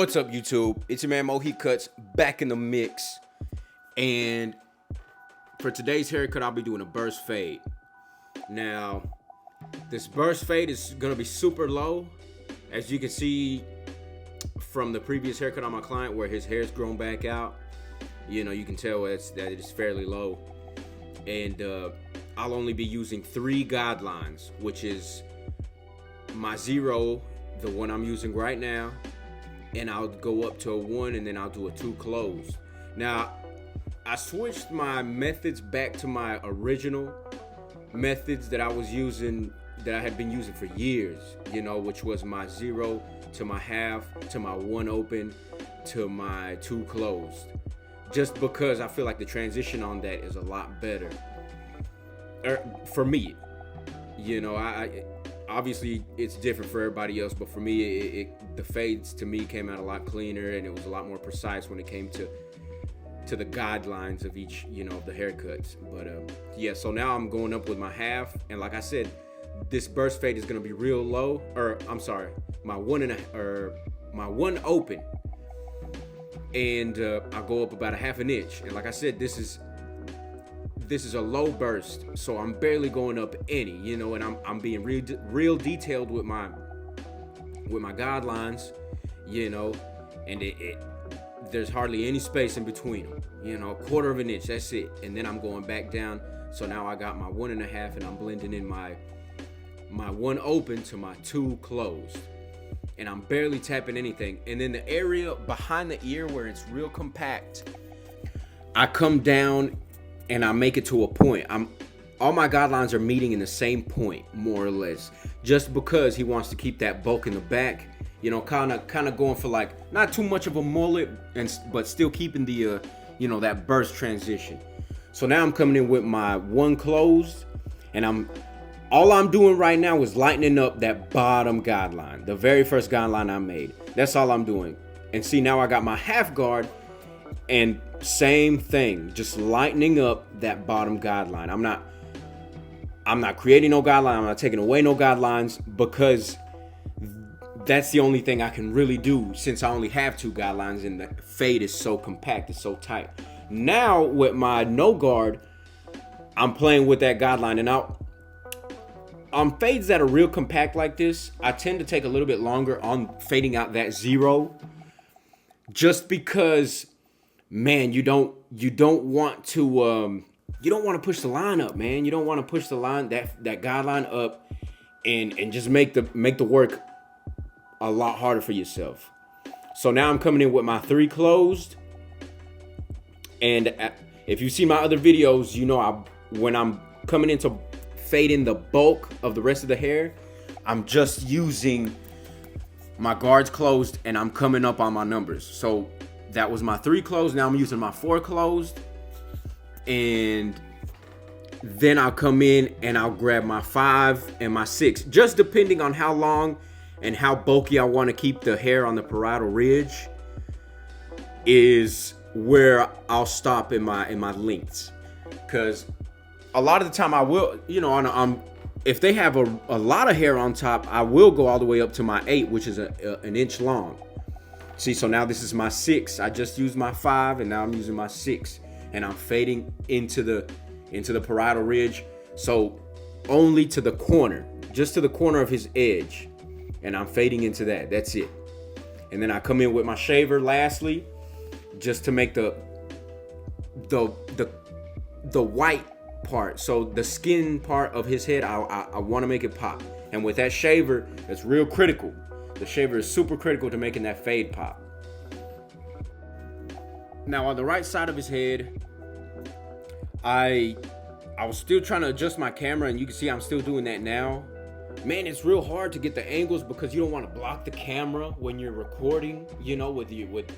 What's up, YouTube? It's your man Mohi Cuts back in the mix. And for today's haircut, I'll be doing a burst fade. Now, this burst fade is gonna be super low. As you can see from the previous haircut on my client where his hair's grown back out, you can tell that it is fairly low. And I'll only be using 3 guidelines, which is my 0, the one I'm using right now, and I'll go up to a 1, and then I'll do a 2 closed. Now, I switched my methods back to my original methods that I was using, that I had been using for years, which was my 0 to my half to my 1 open to my 2 closed. Just because I feel like the transition on that is a lot better. For me, I obviously it's different for everybody else, but for me, the fades to me came out a lot cleaner, and it was a lot more precise when it came to the guidelines of each, of the haircuts. But yeah, so now I'm going up with my half, and like I said, this burst fade is gonna be real low, or I'm sorry, my 1 open, and I go up about a half an inch, and like I said, this is a low burst, so I'm barely going up any, and I'm being real detailed with my guidelines, and there's hardly any space in between them, a quarter of an inch, that's it. And then I'm going back down, so now I got my 1.5, and I'm blending in my 1 open to my 2 closed, and I'm barely tapping anything. And then the area behind the ear where it's real compact, I come down and I make it to a point. All my guidelines are meeting in the same point, more or less, just because he wants to keep that bulk in the back, kind of going for like not too much of a mullet, but still keeping the that burst transition. So now I'm coming in with my 1 closed, and all I'm doing right now is lightening up that bottom guideline, the very first guideline I made. That's all I'm doing. And see, now I got my half guard, and same thing, just lightening up that bottom guideline. I'm not creating no guideline. I'm not taking away no guidelines, because that's the only thing I can really do, since I only have 2 guidelines and the fade is so compact, it's so tight. Now with my no guard, I'm playing with that guideline, and on fades that are real compact like this, I tend to take a little bit longer on fading out that 0, just because, man, you don't want to push the line up, man. You don't want to push the line, that guideline up, and just make the work a lot harder for yourself. So now I'm coming in with my 3 closed, and if you see my other videos, when I'm coming into fading the bulk of the rest of the hair, I'm just using my guards closed, and I'm coming up on my numbers. So that was my 3 closed. Now I'm using my 4 closed, and then I'll come in and I'll grab my 5 and my 6, just depending on how long and how bulky I want to keep the hair on the parietal ridge is where I'll stop in my lengths. Because a lot of the time I will, if they have a lot of hair on top, I will go all the way up to my 8, which is an inch long. See, so now this is my 6. I just used my 5, and now I'm using my 6, and I'm fading into the parietal ridge, so only to the corner, just to the corner of his edge, and I'm fading into that. That's it. And then I come in with my shaver lastly, just to make the white part, so the skin part of his head, I want to make it pop. And with that shaver, it's real critical. The shaver is super critical to making that fade pop. Now on the right side of his head, I was still trying to adjust my camera, and you can see I'm still doing that now. Man, it's real hard to get the angles, because you don't want to block the camera when you're recording, with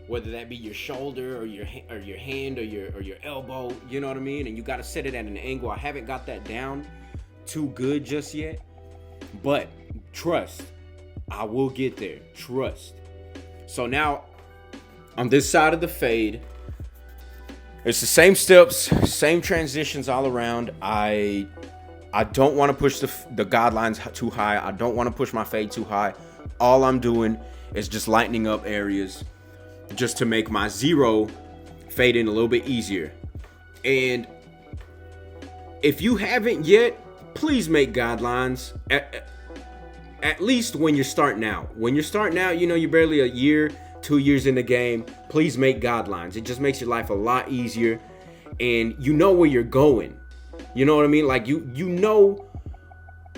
whether that be your shoulder or your hand or your elbow, you know what I mean? And you got to set it at an angle. I haven't got that down too good just yet, but trust, I will get there. Trust. So now on this side of the fade, it's the same steps, same transitions all around. I don't want to push the guidelines too high. I don't want to push my fade too high. All I'm doing is just lightening up areas just to make my zero fade in a little bit easier. And if you haven't yet, please make guidelines. At least when you're starting out. When you're starting out, you know, you're barely a year, 2 years in the game. Please make guidelines. It just makes your life a lot easier, and you know where you're going. You know what I mean? Like you know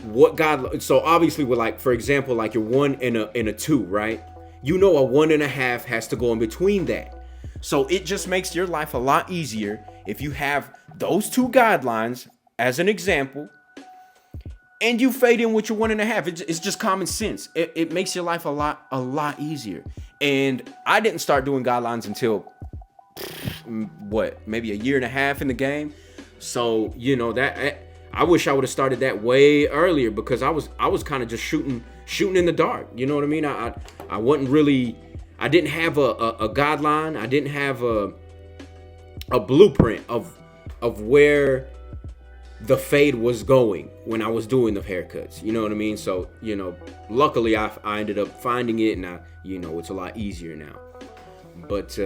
what God. So obviously, with like, for example, like your 1 and a 2, right? You know a 1.5 has to go in between that. So it just makes your life a lot easier if you have those 2 guidelines as an example, and you fade in with your 1.5. It's just common sense. It makes your life a lot easier. And I didn't start doing guidelines until maybe a year and a half in the game. So, you know, that I wish I would have started that way earlier, because I was kind of just shooting in the dark. You know what I mean? I wasn't really, I didn't have a guideline. I didn't have a blueprint of where the fade was going when I was doing the haircuts. You know what I mean? So, you know, luckily I ended up finding it, and you know, it's a lot easier now. But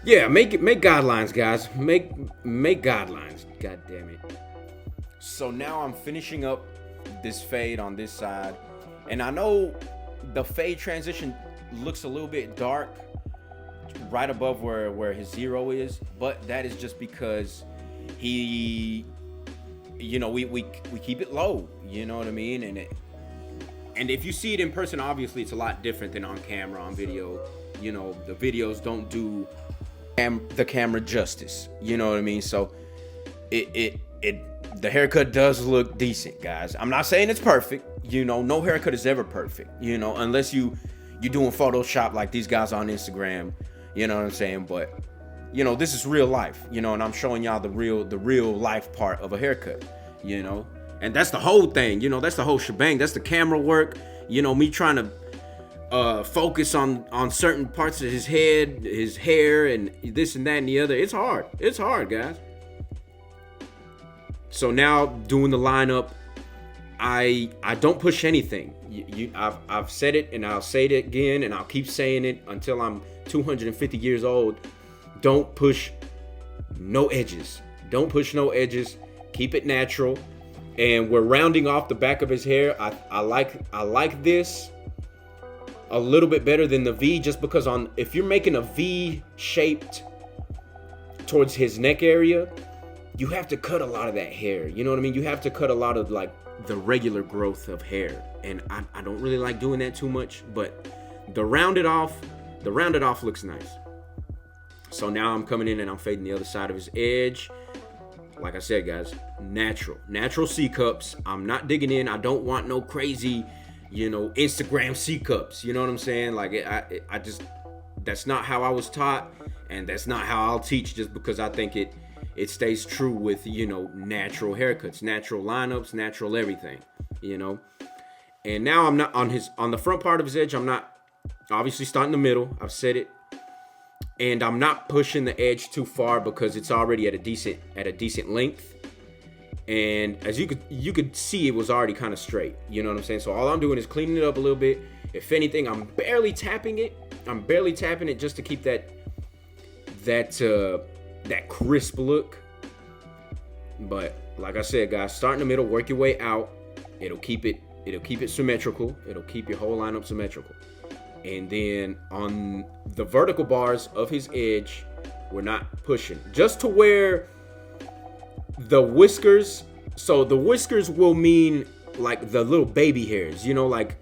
yeah, make guidelines, guys. Make guidelines. God damn it. So now I'm finishing up this fade on this side, and I know the fade transition looks a little bit dark right above where his zero is, but that is just because he, you know, we keep it low. You know what I mean? And if you see it in person, obviously it's a lot different than on camera, on video. You know, the videos don't do the camera justice. You know what I mean? So the haircut does look decent, guys. I'm not saying it's perfect. You know, no haircut is ever perfect. You know, unless you're doing Photoshop like these guys on Instagram. You know what I'm saying? But you know, this is real life. You know, and I'm showing y'all the real life part of a haircut. You know, and that's the whole thing. You know, that's the whole shebang. That's the camera work. You know, me trying to focus on certain parts of his head, his hair, and this and that and the other. It's hard. It's hard, guys. So now doing the lineup, I don't push anything. I've said it, and I'll say it again, and I'll keep saying it until I'm 250 years old. Don't push no edges. Don't push no edges. Keep it natural. And we're rounding off the back of his hair. I like this a little bit better than the V, just because if you're making a V shaped towards his neck area, you have to cut a lot of that hair. You know what I mean? You have to cut a lot of like the regular growth of hair. And I don't really like doing that too much, but the rounded off looks nice. So now I'm coming in and I'm fading the other side of his edge. Like I said, guys, natural C cups. I'm not digging in. I don't want no crazy, you know, Instagram C cups. You know what I'm saying? Like I just, that's not how I was taught, and that's not how I'll teach, just because I think it stays true with, you know, natural haircuts, natural lineups, natural everything, you know. And now I'm not on the front part of his edge. I'm not obviously starting the middle. I've said it. And I'm not pushing the edge too far, because it's already at a decent length. And as you could see, it was already kind of straight. You know what I'm saying? So all I'm doing is cleaning it up a little bit. If anything, I'm barely tapping it. Just to keep that crisp look. But like I said, guys, start in the middle, work your way out. It'll keep it symmetrical. It'll keep your whole lineup symmetrical. And then on the vertical bars of his edge, we're not pushing. Just to where the whiskers, so the whiskers will mean like the little baby hairs, you know, like,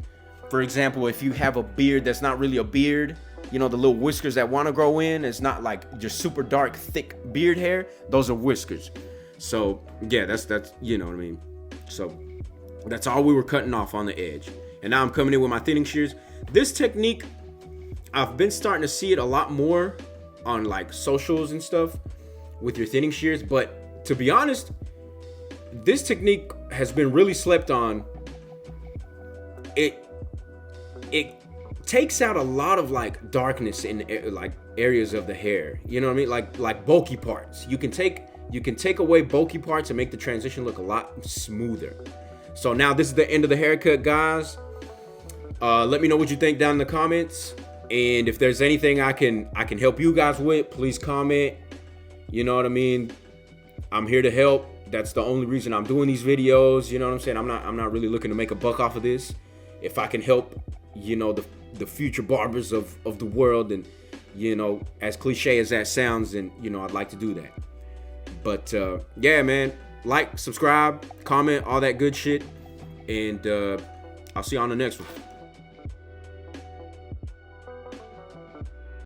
for example, if you have a beard that's not really a beard, you know, the little whiskers that want to grow in, it's not like your super dark, thick beard hair. Those are whiskers. So yeah, that's, you know what I mean? So that's all we were cutting off on the edge. And now I'm coming in with my thinning shears. This technique, I've been starting to see it a lot more on like socials and stuff with your thinning shears. But to be honest, this technique has been really slept on. It takes out a lot of like darkness in like areas of the hair. You know what I mean? Like bulky parts. You can take away bulky parts and make the transition look a lot smoother. So now this is the end of the haircut, guys. Let me know what you think down in the comments. And if there's anything I can help you guys with, please comment. You know what I mean? I'm here to help. That's the only reason I'm doing these videos. You know what I'm saying? I'm not really looking to make a buck off of this. If I can help, you know, the future barbers of the world, and, you know, as cliche as that sounds, and, you know, I'd like to do that. But yeah, man, like, subscribe, comment, all that good shit. And I'll see you on the next one.